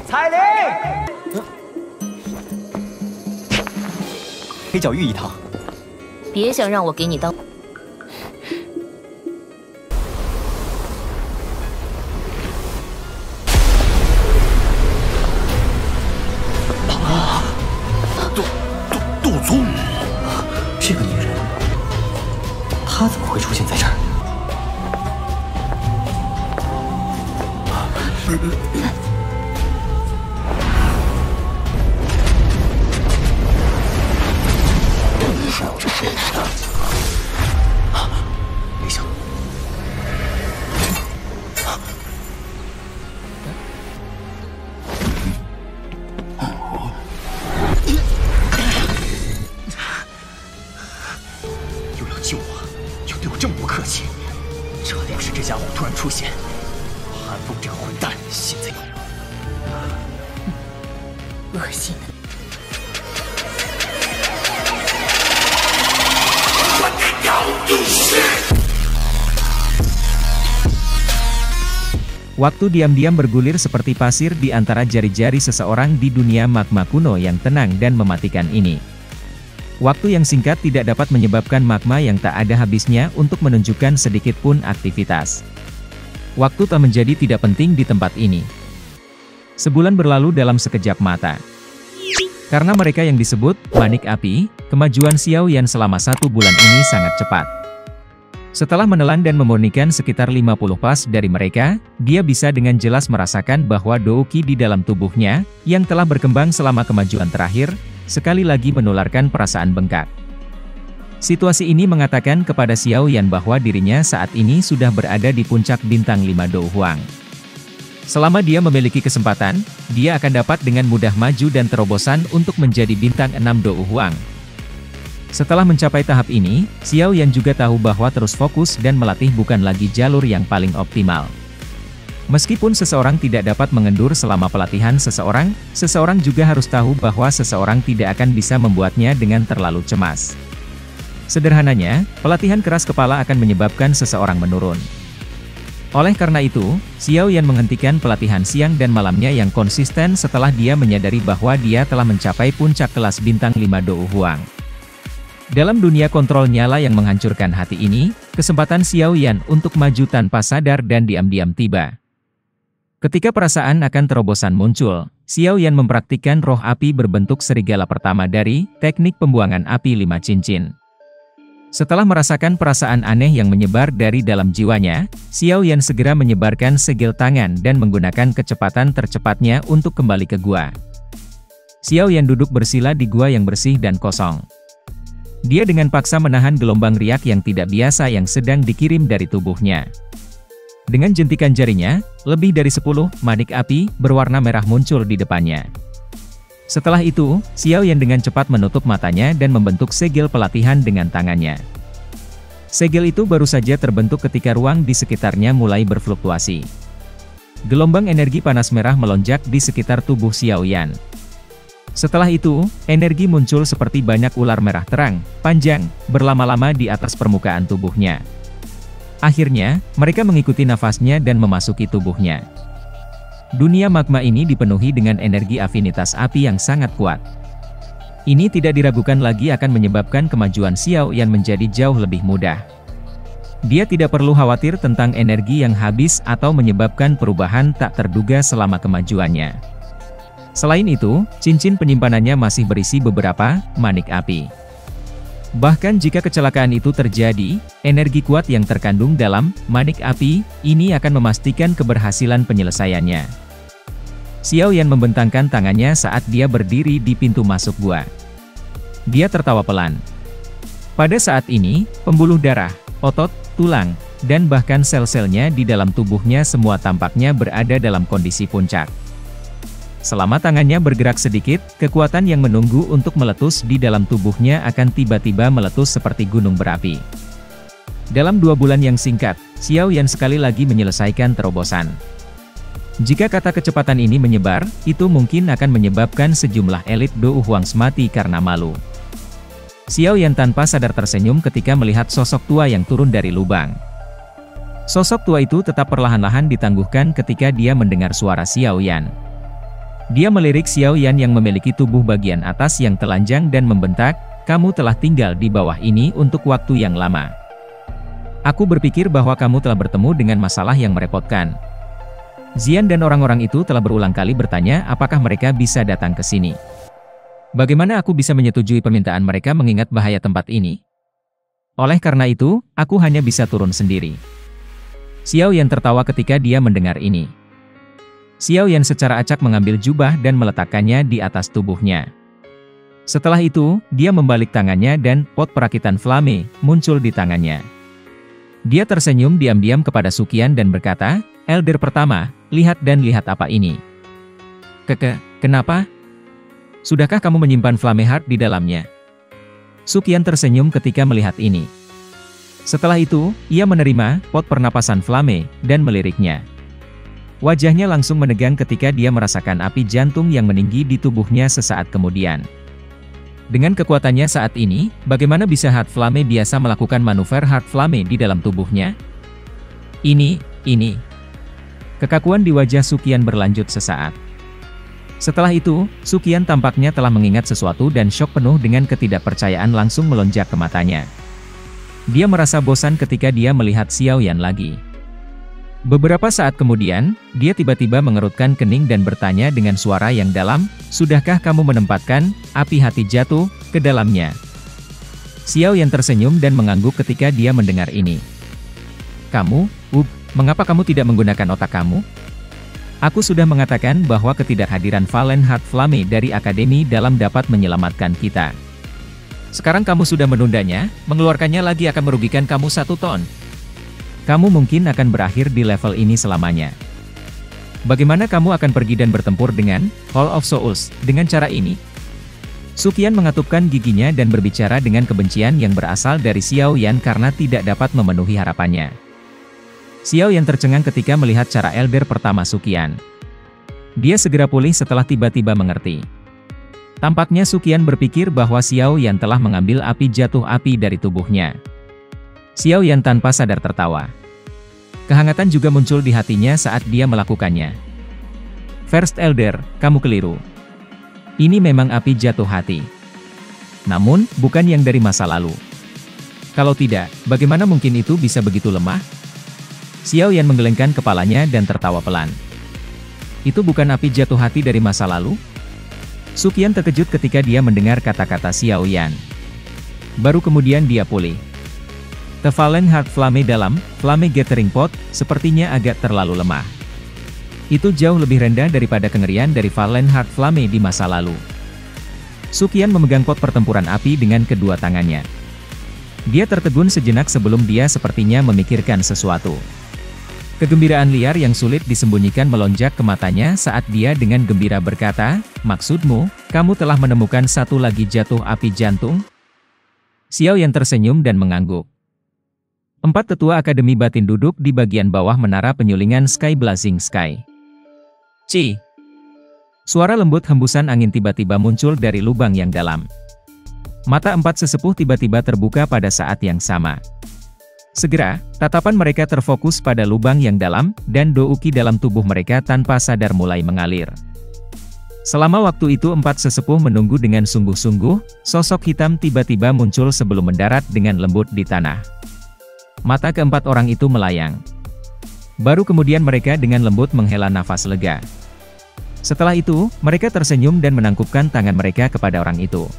彩铃，黑角玉一趟。别想让我给你当。杜宗，这个女人，她怎么会出现在这儿？没想，又要救我，又对我这么不客气，这要是这家伙突然出现，韩风这个混蛋现在恶心的。 Waktu diam-diam bergulir seperti pasir di antara jari-jari seseorang di dunia magma kuno yang tenang dan mematikan ini. Waktu yang singkat tidak dapat menyebabkan magma yang tak ada habisnya untuk menunjukkan sedikit pun aktivitas. Waktu tak menjadi tidak penting di tempat ini. Sebulan berlalu dalam sekejap mata. Karena mereka yang disebut manik api, kemajuan Xiao Yan selama 1 bulan ini sangat cepat. Setelah menelan dan memurnikan sekitar 50 pas dari mereka, dia bisa dengan jelas merasakan bahwa Douqi di dalam tubuhnya, yang telah berkembang selama kemajuan terakhir, sekali lagi menularkan perasaan bengkak. Situasi ini mengatakan kepada Xiao Yan bahwa dirinya saat ini sudah berada di puncak bintang 5 Dou Huang. Selama dia memiliki kesempatan, dia akan dapat dengan mudah maju dan terobosan untuk menjadi bintang 6 Dou Huang. Setelah mencapai tahap ini, Xiao Yan juga tahu bahwa terus fokus dan melatih bukan lagi jalur yang paling optimal. Meskipun seseorang tidak dapat mengendur selama pelatihan seseorang, seseorang juga harus tahu bahwa seseorang tidak akan bisa membuatnya dengan terlalu cemas. Sederhananya, pelatihan keras kepala akan menyebabkan seseorang menurun. Oleh karena itu, Xiao Yan menghentikan pelatihan siang dan malamnya yang konsisten setelah dia menyadari bahwa dia telah mencapai puncak kelas bintang 5 Dou Huang. Dalam dunia kontrol nyala yang menghancurkan hati ini, kesempatan Xiao Yan untuk maju tanpa sadar dan diam-diam tiba. Ketika perasaan akan terobosan muncul, Xiao Yan mempraktikkan roh api berbentuk serigala pertama dari teknik pembuangan api 5 cincin. Setelah merasakan perasaan aneh yang menyebar dari dalam jiwanya, Xiao Yan segera menyebarkan segel tangan dan menggunakan kecepatan tercepatnya untuk kembali ke gua. Xiao Yan duduk bersila di gua yang bersih dan kosong. Dia dengan paksa menahan gelombang riak yang tidak biasa yang sedang dikirim dari tubuhnya. Dengan jentikan jarinya, lebih dari 10 manik api berwarna merah muncul di depannya. Setelah itu, Xiao Yan dengan cepat menutup matanya dan membentuk segel pelatihan dengan tangannya. Segel itu baru saja terbentuk ketika ruang di sekitarnya mulai berfluktuasi. Gelombang energi panas merah melonjak di sekitar tubuh Xiao Yan. Setelah itu, energi muncul seperti banyak ular merah terang, panjang, berlama-lama di atas permukaan tubuhnya. Akhirnya, mereka mengikuti nafasnya dan memasuki tubuhnya. Dunia magma ini dipenuhi dengan energi afinitas api yang sangat kuat. Ini tidak diragukan lagi akan menyebabkan kemajuan Xiao Yan menjadi jauh lebih mudah. Dia tidak perlu khawatir tentang energi yang habis atau menyebabkan perubahan tak terduga selama kemajuannya. Selain itu, cincin penyimpanannya masih berisi beberapa manik api. Bahkan jika kecelakaan itu terjadi, energi kuat yang terkandung dalam manik api ini akan memastikan keberhasilan penyelesaiannya. Xiao Yan membentangkan tangannya saat dia berdiri di pintu masuk gua. Dia tertawa pelan. Pada saat ini, pembuluh darah, otot, tulang, dan bahkan sel-selnya di dalam tubuhnya semua tampaknya berada dalam kondisi puncak. Selama tangannya bergerak sedikit, kekuatan yang menunggu untuk meletus di dalam tubuhnya akan tiba-tiba meletus seperti gunung berapi. Dalam 2 bulan yang singkat, Xiao Yan sekali lagi menyelesaikan terobosan. Jika kata kecepatan ini menyebar, itu mungkin akan menyebabkan sejumlah elit Dou Huang mati karena malu. Xiao Yan tanpa sadar tersenyum ketika melihat sosok tua yang turun dari lubang. Sosok tua itu tetap perlahan-lahan ditangguhkan ketika dia mendengar suara Xiao Yan. Dia melirik Xiao Yan yang memiliki tubuh bagian atas yang telanjang dan membentak, "Kamu telah tinggal di bawah ini untuk waktu yang lama. Aku berpikir bahwa kamu telah bertemu dengan masalah yang merepotkan." Xian dan orang-orang itu telah berulang kali bertanya apakah mereka bisa datang ke sini. Bagaimana aku bisa menyetujui permintaan mereka mengingat bahaya tempat ini? Oleh karena itu, aku hanya bisa turun sendiri. Xiao Yan tertawa ketika dia mendengar ini. Xiao Yan secara acak mengambil jubah dan meletakkannya di atas tubuhnya. Setelah itu, dia membalik tangannya dan pot perakitan flame muncul di tangannya. Dia tersenyum diam-diam kepada Suqian dan berkata, "Elder pertama, lihat apa ini." Kenapa? Sudahkah kamu menyimpan flame heart di dalamnya?" Suqian tersenyum ketika melihat ini. Setelah itu, ia menerima pot pernapasan flame dan meliriknya. Wajahnya langsung menegang ketika dia merasakan api jantung yang meninggi di tubuhnya sesaat kemudian. Dengan kekuatannya saat ini, bagaimana bisa Heart Flame biasa melakukan manuver Heart Flame di dalam tubuhnya? Ini. Kekakuan di wajah Suqian berlanjut sesaat. Setelah itu, Suqian tampaknya telah mengingat sesuatu dan syok penuh dengan ketidakpercayaan langsung melonjak ke matanya. Dia merasa bosan ketika dia melihat Xiao Yan lagi. Beberapa saat kemudian, dia tiba-tiba mengerutkan kening dan bertanya dengan suara yang dalam, "Sudahkah kamu menempatkan api hati jatuh ke dalamnya?" Xiao Yan tersenyum dan mengangguk ketika dia mendengar ini. "Kamu, mengapa kamu tidak menggunakan otak kamu? Aku sudah mengatakan bahwa ketidakhadiran Valen Heart Flame dari Akademi Dalam dapat menyelamatkan kita. Sekarang kamu sudah menundanya, mengeluarkannya lagi akan merugikan kamu 1 ton. Kamu mungkin akan berakhir di level ini selamanya. Bagaimana kamu akan pergi dan bertempur dengan Hall of Souls dengan cara ini?" Suqian mengatupkan giginya dan berbicara dengan kebencian yang berasal dari Xiao Yan karena tidak dapat memenuhi harapannya. Xiao Yan tercengang ketika melihat cara elder pertama Suqian. Dia segera pulih setelah tiba-tiba mengerti. Tampaknya Suqian berpikir bahwa Xiao Yan telah mengambil api jatuh api dari tubuhnya. Xiao Yan tanpa sadar tertawa. Kehangatan juga muncul di hatinya saat dia melakukannya. "First Elder, kamu keliru. Ini memang api jatuh hati. Namun, bukan yang dari masa lalu. Kalau tidak, bagaimana mungkin itu bisa begitu lemah?" Xiao Yan menggelengkan kepalanya dan tertawa pelan. "Itu bukan api jatuh hati dari masa lalu?" Suqian terkejut ketika dia mendengar kata-kata Xiao Yan. Baru kemudian dia pulih. "The Valen Heart Flame dalam Flame Gathering Pot sepertinya agak terlalu lemah. Itu jauh lebih rendah daripada kengerian dari Valen Heart Flame di masa lalu." Suqian memegang pot pertempuran api dengan kedua tangannya. Dia tertegun sejenak sebelum dia sepertinya memikirkan sesuatu. Kegembiraan liar yang sulit disembunyikan melonjak ke matanya saat dia dengan gembira berkata, "Maksudmu, kamu telah menemukan satu lagi jatuh api jantung?" Xiao Yan tersenyum dan mengangguk. 4 tetua Akademi Batin duduk di bagian bawah menara penyulingan Sky Blazing Sky. "Ci!" Suara lembut hembusan angin tiba-tiba muncul dari lubang yang dalam. Mata 4 sesepuh tiba-tiba terbuka pada saat yang sama. Segera, tatapan mereka terfokus pada lubang yang dalam, dan douki dalam tubuh mereka tanpa sadar mulai mengalir. Selama waktu itu 4 sesepuh menunggu dengan sungguh-sungguh, sosok hitam tiba-tiba muncul sebelum mendarat dengan lembut di tanah. Mata ke-4 orang itu melayang. Baru kemudian mereka dengan lembut menghela nafas lega. Setelah itu, mereka tersenyum dan menangkupkan tangan mereka kepada orang itu.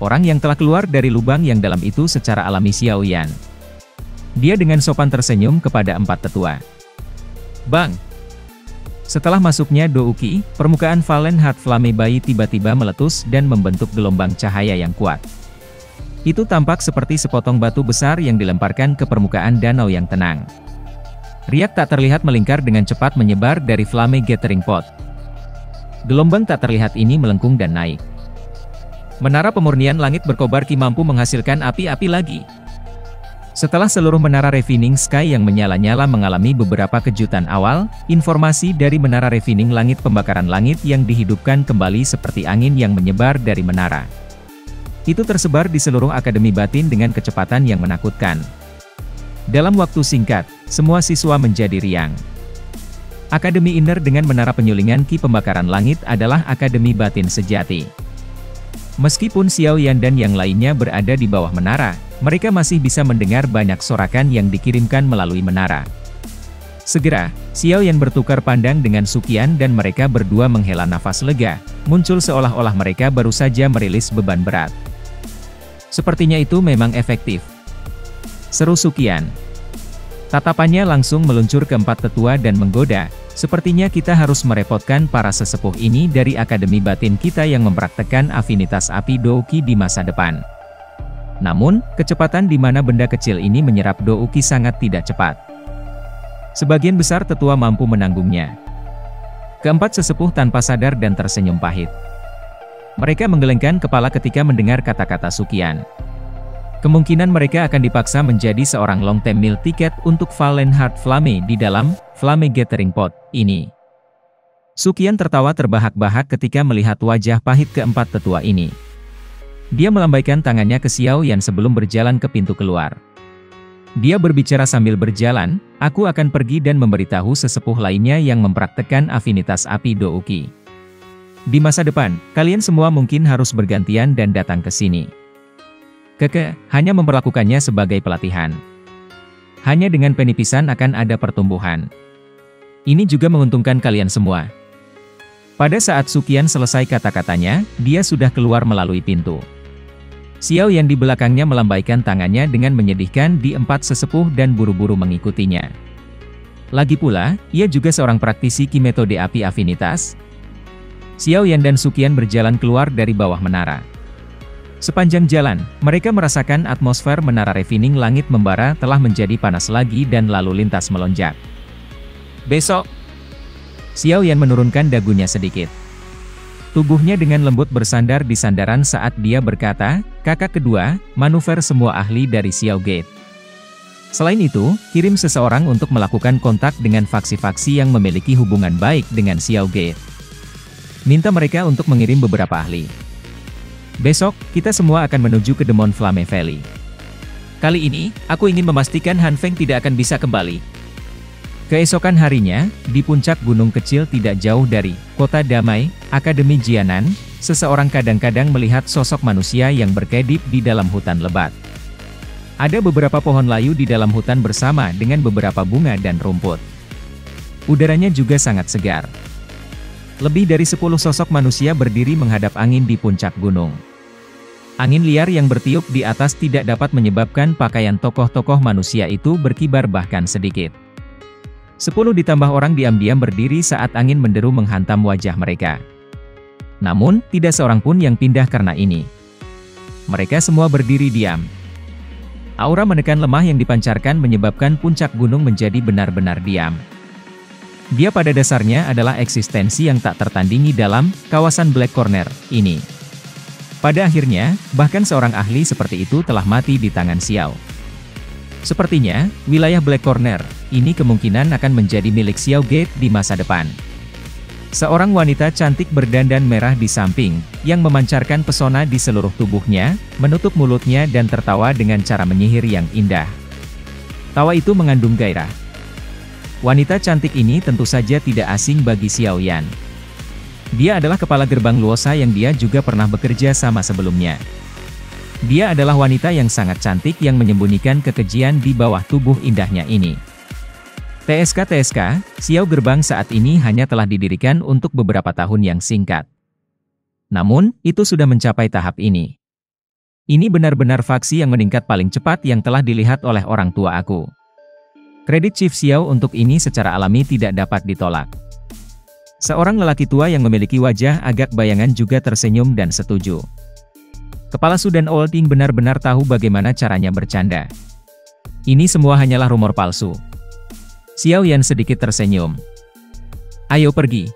Orang yang telah keluar dari lubang yang dalam itu secara alami Xiao Yan. Dia dengan sopan tersenyum kepada 4 tetua. "Bang!" Setelah masuknya douki, permukaan Valen Heart Flame bayi tiba-tiba meletus dan membentuk gelombang cahaya yang kuat. Itu tampak seperti sepotong batu besar yang dilemparkan ke permukaan danau yang tenang. Riak tak terlihat melingkar dengan cepat menyebar dari Flame Gathering Pot. Gelombang tak terlihat ini melengkung dan naik. Menara pemurnian langit berkobar ki mampu menghasilkan api-api lagi. Setelah seluruh menara Refining Sky yang menyala-nyala mengalami beberapa kejutan awal, informasi dari menara Refining Langit pembakaran langit yang dihidupkan kembali seperti angin yang menyebar dari menara. Itu tersebar di seluruh Akademi Batin dengan kecepatan yang menakutkan. Dalam waktu singkat, semua siswa menjadi riang. Akademi Inner dengan menara penyulingan Ki Pembakaran Langit adalah akademi batin sejati. Meskipun Xiao Yan dan yang lainnya berada di bawah menara, mereka masih bisa mendengar banyak sorakan yang dikirimkan melalui menara. Segera, Xiao Yan bertukar pandang dengan Suqian dan mereka berdua menghela nafas lega, muncul seolah-olah mereka baru saja merilis beban berat. Sepertinya itu memang efektif, seru Suqian. Tatapannya langsung meluncur ke empat tetua dan menggoda, sepertinya kita harus merepotkan para sesepuh ini dari akademi batin kita yang mempraktekkan afinitas api Douqi di masa depan. Namun, kecepatan di mana benda kecil ini menyerap Douqi sangat tidak cepat. Sebagian besar tetua mampu menanggungnya. Keempat sesepuh tanpa sadar dan tersenyum pahit. Mereka menggelengkan kepala ketika mendengar kata-kata Suqian. Kemungkinan mereka akan dipaksa menjadi seorang long term meal ticket untuk Valenhard Flamme di dalam Flamme Gathering Pot ini. Suqian tertawa terbahak-bahak ketika melihat wajah pahit keempat tetua ini. Dia melambaikan tangannya ke Xiao Yan sebelum berjalan ke pintu keluar. Dia berbicara sambil berjalan, aku akan pergi dan memberitahu sesepuh lainnya yang mempraktekkan afinitas api Douqi. Di masa depan, kalian semua mungkin harus bergantian dan datang ke sini. Hanya memperlakukannya sebagai pelatihan. Hanya dengan penipisan akan ada pertumbuhan. Ini juga menguntungkan kalian semua. Pada saat Suqian selesai kata-katanya, dia sudah keluar melalui pintu. Xiao Yan di belakangnya melambaikan tangannya dengan menyedihkan di empat sesepuh dan buru-buru mengikutinya. Lagi pula, ia juga seorang praktisi Ki metode api afinitas. Xiao Yan dan Suqian berjalan keluar dari bawah menara. Sepanjang jalan, mereka merasakan atmosfer menara refining langit membara telah menjadi panas lagi dan lalu lintas melonjak. Besok, Xiao Yan menurunkan dagunya sedikit. Tubuhnya dengan lembut bersandar di sandaran saat dia berkata, kakak kedua, manuver semua ahli dari Xiao Gate. Selain itu, kirim seseorang untuk melakukan kontak dengan faksi-faksi yang memiliki hubungan baik dengan Xiao Gate. Minta mereka untuk mengirim beberapa ahli. Besok, kita semua akan menuju ke Demon Flamme Valley. Kali ini, aku ingin memastikan Han Feng tidak akan bisa kembali. Keesokan harinya, di puncak gunung kecil tidak jauh dari Kota Damai, Akademi Jianan, seseorang kadang-kadang melihat sosok manusia yang berkedip di dalam hutan lebat. Ada beberapa pohon layu di dalam hutan bersama dengan beberapa bunga dan rumput. Udaranya juga sangat segar. Lebih dari 10 sosok manusia berdiri menghadap angin di puncak gunung. Angin liar yang bertiup di atas tidak dapat menyebabkan pakaian tokoh-tokoh manusia itu berkibar bahkan sedikit. 10 ditambah orang diam-diam berdiri saat angin menderu menghantam wajah mereka. Namun, tidak seorang pun yang pindah karena ini. Mereka semua berdiri diam. Aura menekan lemah yang dipancarkan menyebabkan puncak gunung menjadi benar-benar diam. Dia pada dasarnya adalah eksistensi yang tak tertandingi dalam kawasan Black Corner ini. Pada akhirnya, bahkan seorang ahli seperti itu telah mati di tangan Xiao. Sepertinya, wilayah Black Corner ini kemungkinan akan menjadi milik Xiao Gate di masa depan. Seorang wanita cantik berdandan merah di samping, yang memancarkan pesona di seluruh tubuhnya, menutup mulutnya dan tertawa dengan cara menyihir yang indah. Tawa itu mengandung gairah. Wanita cantik ini tentu saja tidak asing bagi Xiao Yan. Dia adalah kepala gerbang Luosa yang dia juga pernah bekerja sama sebelumnya. Dia adalah wanita yang sangat cantik yang menyembunyikan kekejian di bawah tubuh indahnya ini. TSK, Xiao Gerbang saat ini hanya telah didirikan untuk beberapa tahun yang singkat. Namun, itu sudah mencapai tahap ini. Ini benar-benar faksi yang meningkat paling cepat yang telah dilihat oleh orang tua aku. Kredit Chief Xiao untuk ini secara alami tidak dapat ditolak. Seorang lelaki tua yang memiliki wajah agak bayangan juga tersenyum dan setuju. Kepala Su dan Olding benar-benar tahu bagaimana caranya bercanda. Ini semua hanyalah rumor palsu. Xiao Yan sedikit tersenyum. Ayo pergi.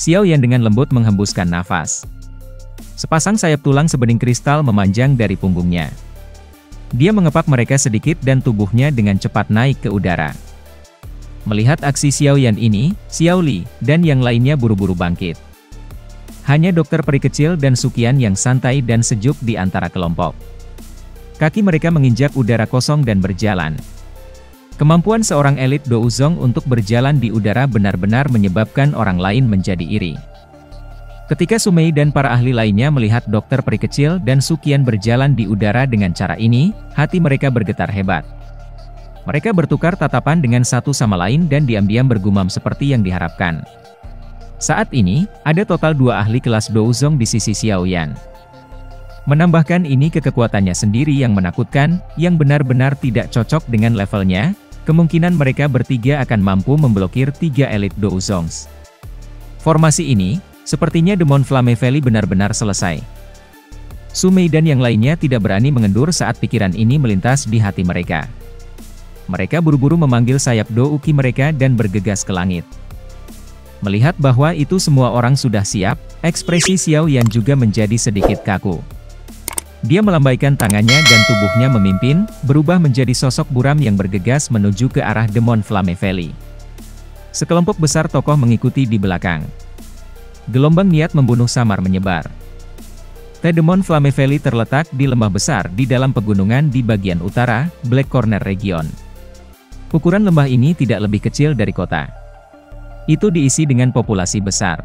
Xiao Yan dengan lembut menghembuskan nafas. Sepasang sayap tulang sebening kristal memanjang dari punggungnya. Dia mengepak mereka sedikit dan tubuhnya dengan cepat naik ke udara. Melihat aksi Xiao Yan ini, Xiao Li, dan yang lainnya buru-buru bangkit. Hanya dokter peri kecil dan Suqian yang santai dan sejuk di antara kelompok. Kaki mereka menginjak udara kosong dan berjalan. Kemampuan seorang elit Douzong untuk berjalan di udara benar-benar menyebabkan orang lain menjadi iri. Ketika Sumei dan para ahli lainnya melihat dokter peri kecil dan Suqian berjalan di udara dengan cara ini, hati mereka bergetar hebat. Mereka bertukar tatapan dengan satu sama lain dan diam-diam bergumam seperti yang diharapkan. Saat ini, ada total 2 ahli kelas Douzong di sisi Xiaoyan. Menambahkan ini ke kekuatannya sendiri yang menakutkan, yang benar-benar tidak cocok dengan levelnya, kemungkinan mereka bertiga akan mampu memblokir 3 elit Douzongs. Formasi ini, sepertinya Demon Flame Valley benar-benar selesai. Sumei dan yang lainnya tidak berani mengendur saat pikiran ini melintas di hati mereka. Mereka buru-buru memanggil sayap Douki mereka dan bergegas ke langit. Melihat bahwa itu semua orang sudah siap, ekspresi Xiao Yan juga menjadi sedikit kaku. Dia melambaikan tangannya dan tubuhnya memimpin, berubah menjadi sosok buram yang bergegas menuju ke arah Demon Flame Valley. Sekelompok besar tokoh mengikuti di belakang. Gelombang niat membunuh samar menyebar. Demon Flame Valley terletak di lembah besar di dalam pegunungan di bagian utara, Black Corner Region. Ukuran lembah ini tidak lebih kecil dari kota. Itu diisi dengan populasi besar.